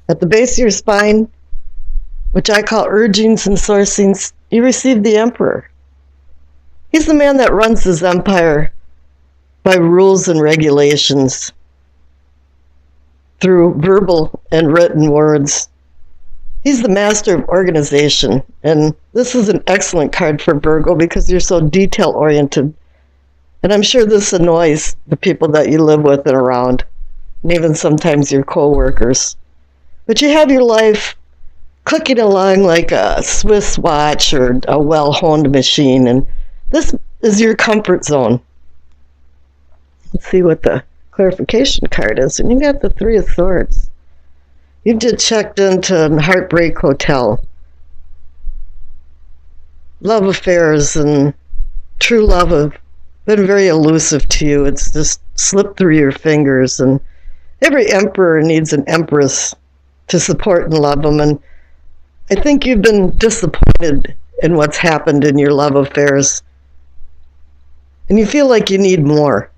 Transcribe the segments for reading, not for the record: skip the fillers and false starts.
At the base of your spine, which I call urgings and sourcings, you receive the Emperor. He's the man that runs his empire by rules and regulations through verbal and written words. He's the master of organization, and this is an excellent card for Virgo because you're so detail-oriented. And I'm sure this annoys the people that you live with and around, and even sometimes your co-workers. But you have your life clicking along like a Swiss watch or a well-honed machine, and this is your comfort zone. Let's see what the clarification card is. And you got the Three of Swords. You've just checked into Heartbreak Hotel. Love affairs and true love have been very elusive to you. It's just slipped through your fingers. And every emperor needs an empress to support and love them. And I think you've been disappointed in what's happened in your love affairs. And you feel like you need more.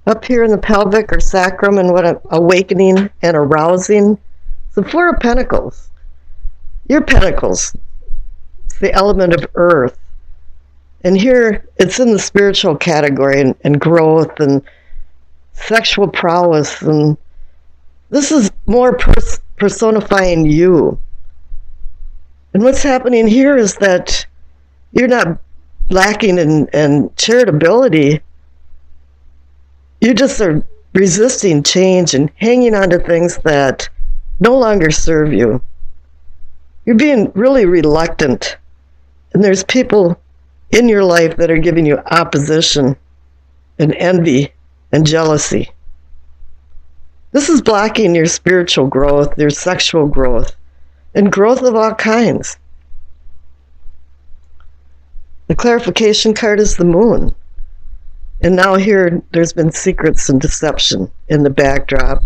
Up here in the pelvic or sacrum, and what an awakening and arousing. The Four of Pentacles. Your pentacles. It's the element of earth. And here it's in the spiritual category and growth and sexual prowess. And this is more personifying you. And what's happening here is that you're not lacking in charitability. You just are resisting change and hanging on to things that no longer serve you. You're being really reluctant. And there's people in your life that are giving you opposition and envy and jealousy. This is blocking your spiritual growth, your sexual growth, and growth of all kinds. The clarification card is the Moon. And now here, there's been secrets and deception in the backdrop.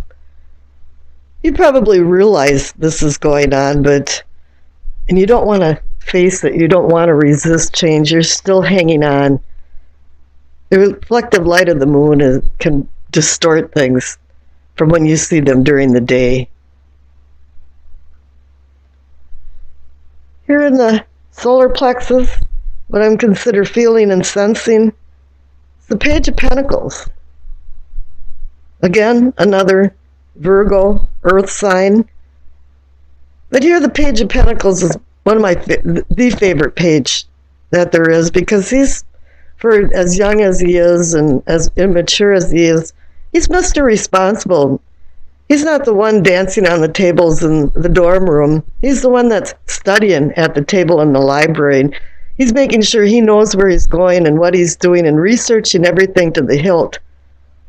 You probably realize this is going on, and you don't want to face it. You don't want to resist change. You're still hanging on. The reflective light of the moon can distort things from when you see them during the day. Here in the solar plexus, what I'm considered feeling and sensing, the Page of Pentacles. Again, another Virgo, earth sign. But here the Page of Pentacles is one of my the favorite page that there is, because he's, for as young as he is and as immature as he is, he's Mr. Responsible. He's not the one dancing on the tables in the dorm room. He's the one that's studying at the table in the library. He's making sure he knows where he's going and what he's doing and researching everything to the hilt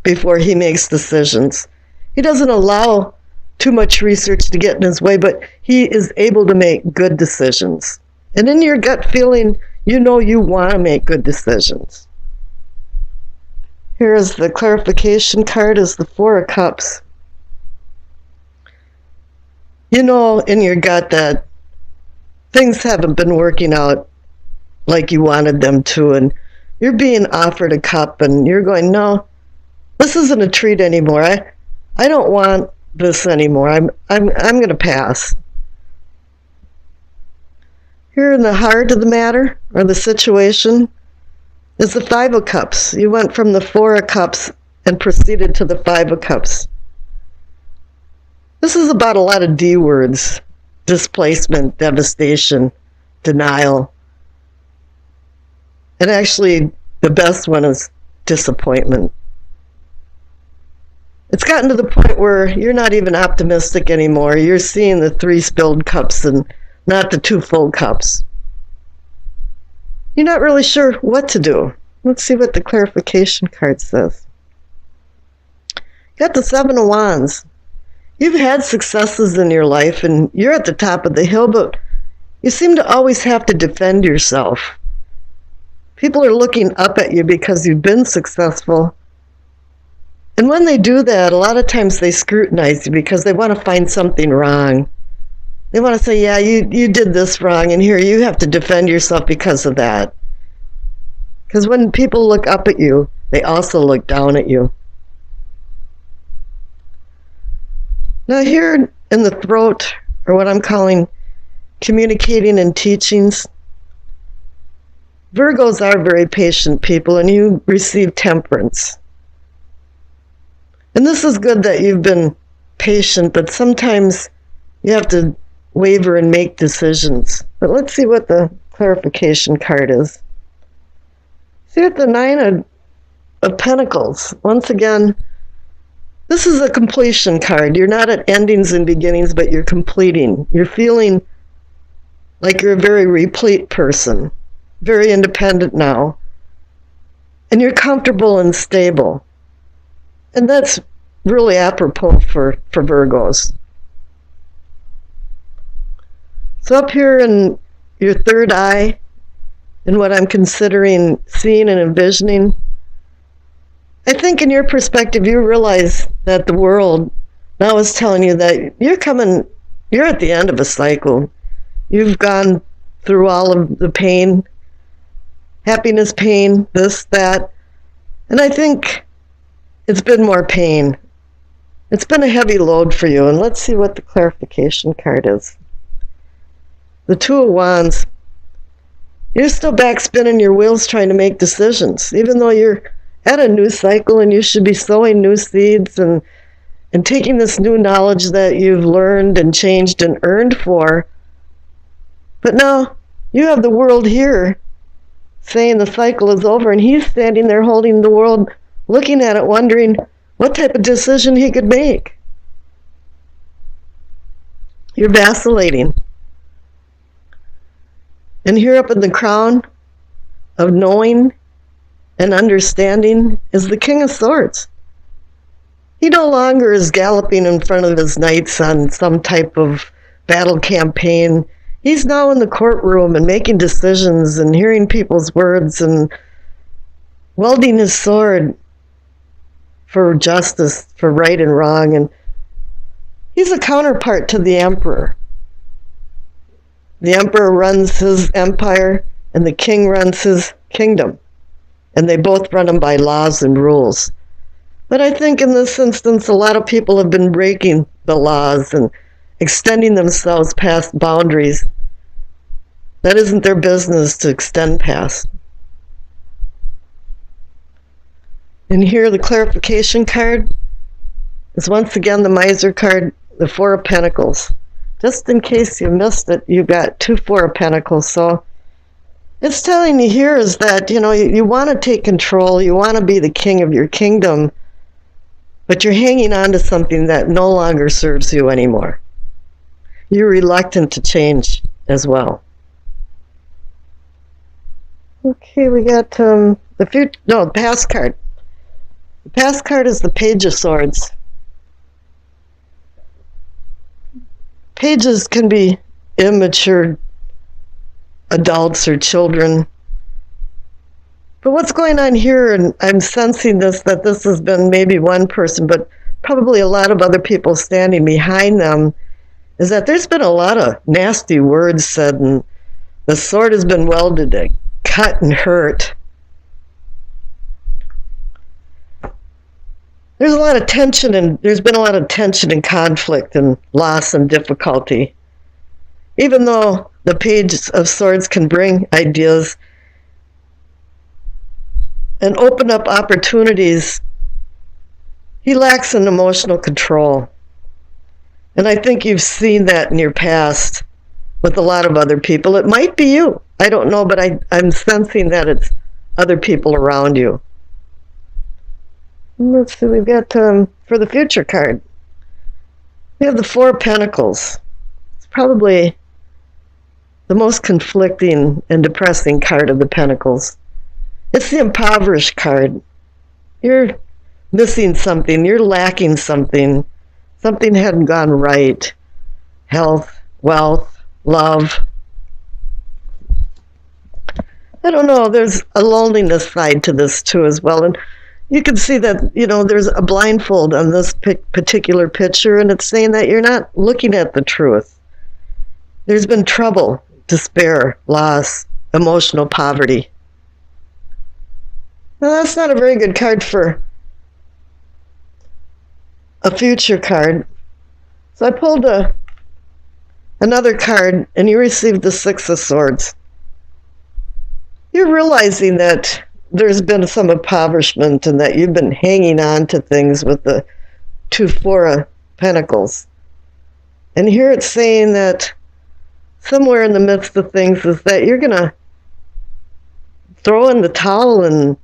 before he makes decisions. He doesn't allow too much research to get in his way, but he is able to make good decisions. And in your gut feeling, you know you want to make good decisions. Here is the clarification card, is the Four of Cups. You know in your gut that things haven't been working out like you wanted them to, and you're being offered a cup and you're going, no, this isn't a treat anymore. I don't want this anymore. I'm going to pass. Here in the heart of the matter, or the situation, is the Five of Cups. You went from the Four of Cups and proceeded to the Five of Cups. This is about a lot of D words: displacement, devastation, denial. And actually, the best one is disappointment. It's gotten to the point where you're not even optimistic anymore. You're seeing the 3 spilled cups and not the 2 full cups. You're not really sure what to do. Let's see what the clarification card says. Got the 7 of Wands. You've had successes in your life and you're at the top of the hill, but you seem to always have to defend yourself. People are looking up at you because you've been successful. And when they do that, a lot of times they scrutinize you because they want to find something wrong. They want to say, yeah, you did this wrong, and here you have to defend yourself because of that. Because when people look up at you, they also look down at you. Now here in the throat, or what I'm calling communicating and teachings, Virgos are very patient people, and you receive temperance. And this is good that you've been patient, but sometimes you have to waver and make decisions. But let's see what the clarification card is. See what the Nine of Pentacles. Once again, this is a completion card. You're not at endings and beginnings, but you're completing. You're feeling like you're a very replete person, very independent now. And you're comfortable and stable. And that's really apropos for Virgos. So up here in your third eye, in what I'm considering seeing and envisioning, I think in your perspective, you realize that the world now is telling you that you're at the end of a cycle. You've gone through all of the pain, happiness, pain, this, that. And I think it's been more pain. It's been a heavy load for you. And let's see what the clarification card is. The Two of Wands. You're still back spinning your wheels trying to make decisions, even though you're at a new cycle and you should be sowing new seeds and taking this new knowledge that you've learned and changed and earned for. But now you have the world here saying the cycle is over, and he's standing there holding the world, looking at it, wondering what type of decision he could make. You're vacillating. And here up in the crown of knowing and understanding is the King of Swords. He no longer is galloping in front of his knights on some type of battle campaign. He's now in the courtroom and making decisions and hearing people's words and wielding his sword for justice, for right and wrong. And he's a counterpart to the Emperor. The Emperor runs his empire and the king runs his kingdom. And they both run them by laws and rules. But I think in this instance, a lot of people have been breaking the laws and extending themselves past boundaries that isn't their business to extend past. And here the clarification card is once again the Miser card, the Four of Pentacles. Just in case you missed it, you got two Four of Pentacles. So it's telling you here is that, you want to take control, you want to be the king of your kingdom, but you're hanging on to something that no longer serves you anymore. You're reluctant to change as well. Okay, we got the past card. The past card is the Page of Swords. Pages can be immature adults or children. But what's going on here, and I'm sensing that this has been maybe one person, but probably a lot of other people standing behind them, is that there's been a lot of nasty words said, and the sword has been welded to cut and hurt. There's a lot of tension, and there's been a lot of tension and conflict and loss and difficulty. Even though the Page of Swords can bring ideas and open up opportunities, he lacks an emotional control. And I think you've seen that in your past with a lot of other people. It might be you. I don't know, but I'm sensing that it's other people around you. Let's see, we've got, for the future card, we have the Four of Pentacles. It's probably the most conflicting and depressing card of the Pentacles. It's the Impoverished card. You're missing something. You're lacking something. Something hadn't gone right. Health, wealth, love. I don't know. There's a loneliness side to this too as well. And you can see that, there's a blindfold on this particular picture, and it's saying that you're not looking at the truth. There's been trouble, despair, loss, emotional poverty. Now, that's not a very good card for a future card. So I pulled another card, and you received the Six of Swords. You're realizing that there's been some impoverishment and that you've been hanging on to things with the two Four of Pentacles. And here it's saying that somewhere in the midst of things is that you're going to throw in the towel and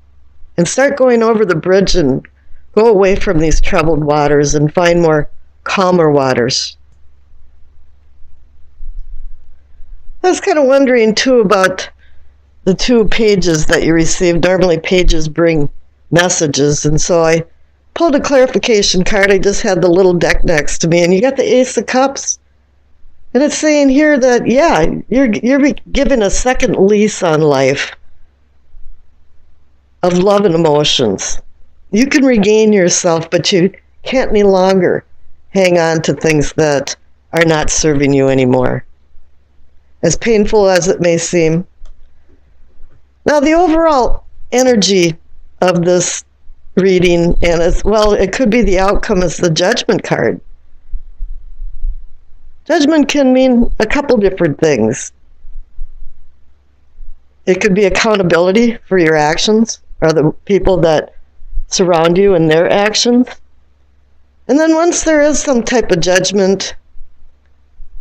start going over the bridge and go away from these troubled waters and find more calmer waters. I was kind of wondering, too, about the two pages that you received. Normally, pages bring messages, and so I pulled a clarification card. I just had the little deck next to me, and you got the Ace of Cups. And it's saying here that, yeah, you're given a second lease on life of love and emotions. You can regain yourself, but you can't any longer hang on to things that are not serving you anymore, as painful as it may seem. Now, the overall energy of this reading, and as well, it could be the outcome, is the Judgment card. Judgment can mean a couple different things. It could be accountability for your actions or the people that surround you and their actions. And then once there is some type of judgment,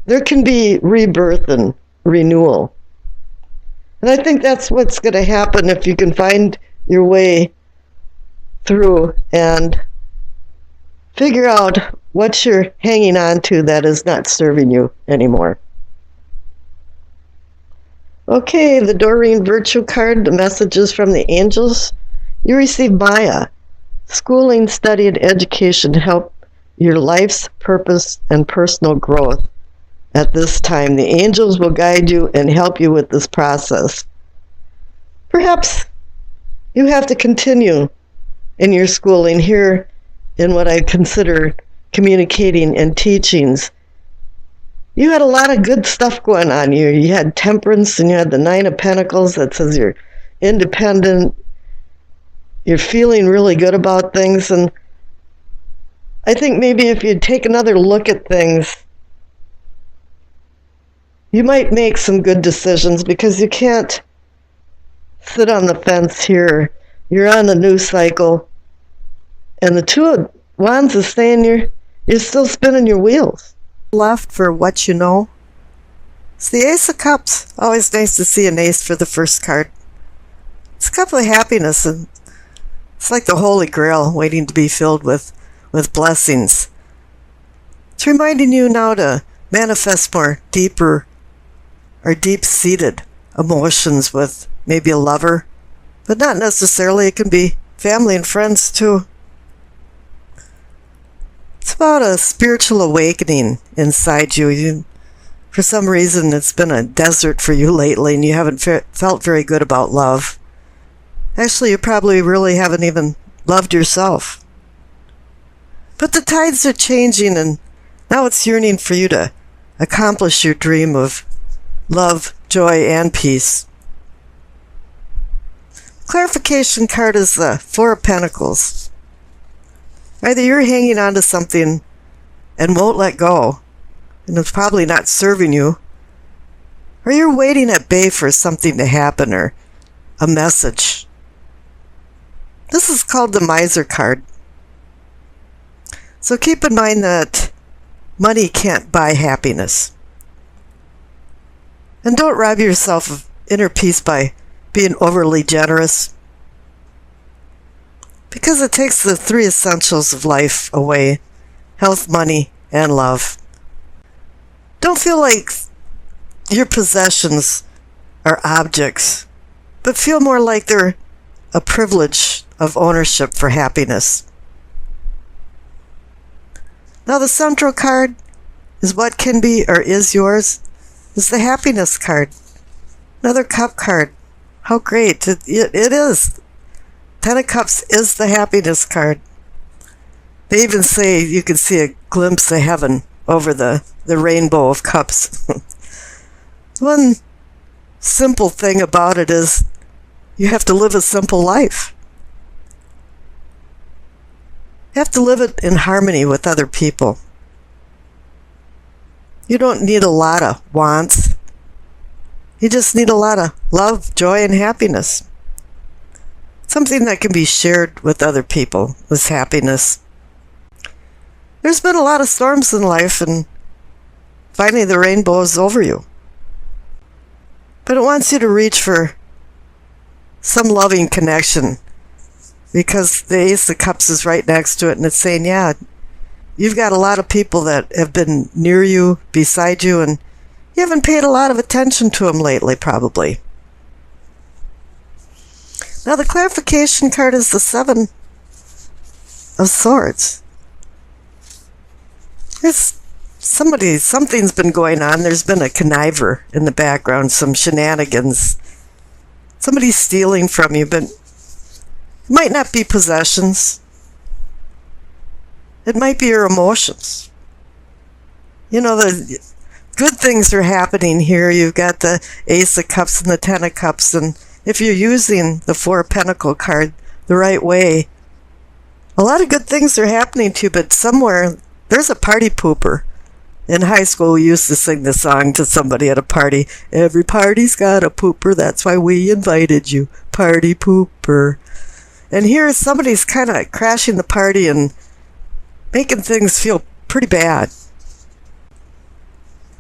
there can be rebirth and renewal. And I think that's what's going to happen if you can find your way through and figure out what you're hanging on to that is not serving you anymore. Okay, the Doreen Virtue card, the messages from the angels. You receive Maya. Schooling, study, and education help your life's purpose and personal growth. At this time, the angels will guide you and help you with this process. Perhaps you have to continue in your schooling here in what I consider communicating and teachings. You had a lot of good stuff going on. You had temperance, and you had the Nine of Pentacles that says you're independent. You're feeling really good about things. And I think maybe if you'd take another look at things, you might make some good decisions, because you can't sit on the fence here. You're on a new cycle. And the Two of Wands is saying you're still spinning your wheels. Left for what you know. It's the Ace of Cups. Always nice to see an ace for the first card. It's a cup of happiness, and it's like the Holy Grail waiting to be filled with blessings. It's reminding you now to manifest more deeper or deep-seated emotions with maybe a lover, but not necessarily. It can be family and friends too. It's about a spiritual awakening inside you. For some reason, it's been a desert for you lately, and you haven't felt very good about love. Actually, you probably really haven't even loved yourself. But the tides are changing, and now it's yearning for you to accomplish your dream of love, joy, and peace. Clarification card is the Four of Pentacles. Either you're hanging on to something and won't let go, and it's probably not serving you, or you're waiting at bay for something to happen or a message. This is called the Miser card. So keep in mind that money can't buy happiness. And don't rob yourself of inner peace by being overly generous, because it takes the three essentials of life away: health, money, and love. Don't feel like your possessions are objects, but feel more like they're a privilege of ownership for happiness. Now, the central card is what can be or is yours. Is the Happiness card. Another Cup card. How great. It is. Ten of Cups is the Happiness card. They even say you can see a glimpse of heaven over the rainbow of cups. One simple thing about it is you have to live a simple life. You have to live it in harmony with other people. You don't need a lot of wants. You just need a lot of love, joy, and happiness. Something that can be shared with other people is happiness. There's been a lot of storms in life, and finally the rainbow is over you. But it wants you to reach for some loving connection, because the Ace of Cups is right next to it, and it's saying, yeah, you've got a lot of people that have been near you, beside you, and you haven't paid a lot of attention to them lately, probably. Now, the clarification card is the Seven of Swords. Something's been going on. There's been a conniver in the background, some shenanigans. Somebody's stealing from you, but it might not be possessions. It might be your emotions. You know, the good things are happening here. You've got the Ace of Cups and the Ten of Cups, and if you're using the Four of Pentacle card the right way, a lot of good things are happening to you, but somewhere there's a party pooper. In high school, we used to sing the song to somebody at a party. Every party's got a pooper, that's why we invited you, party pooper. And here somebody's kind of crashing the party and making things feel pretty bad.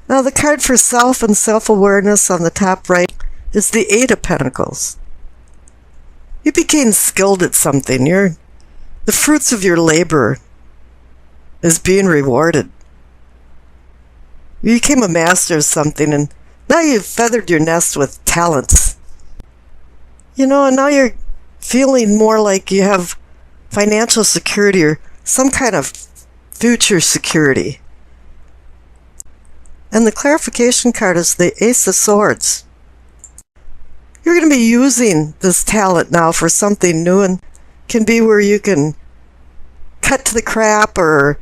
Now, the card for self and self-awareness on the top right is the Eight of Pentacles. You became skilled at something. The fruits of your labor is being rewarded. You became a master of something, and now you've feathered your nest with talents. You know, and now you're feeling more like you have financial security or some kind of future security. And the clarification card is the Ace of Swords. You're going to be using this talent now for something new, and can be where you can cut to the crap or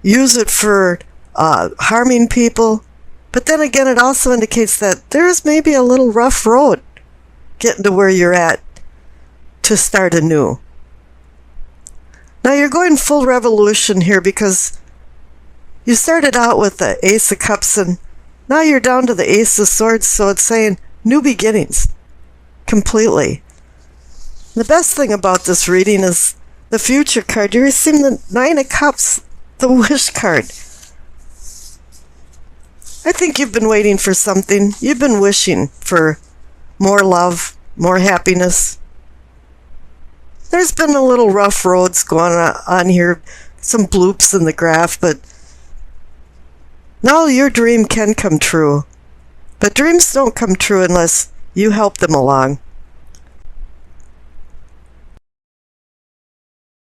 use it for harming people. But then again, it also indicates that there's maybe a little rough road getting to where you're at to start anew. Now, you're going full revolution here, because you started out with the Ace of Cups, and now you're down to the Ace of Swords, so it's saying new beginnings completely. The best thing about this reading is the future card. You're receiving the Nine of Cups, the wish card. I think you've been waiting for something. You've been wishing for more love, more happiness. There's been a little rough roads going on here, some bloops in the graph, but now your dream can come true. But dreams don't come true unless you help them along.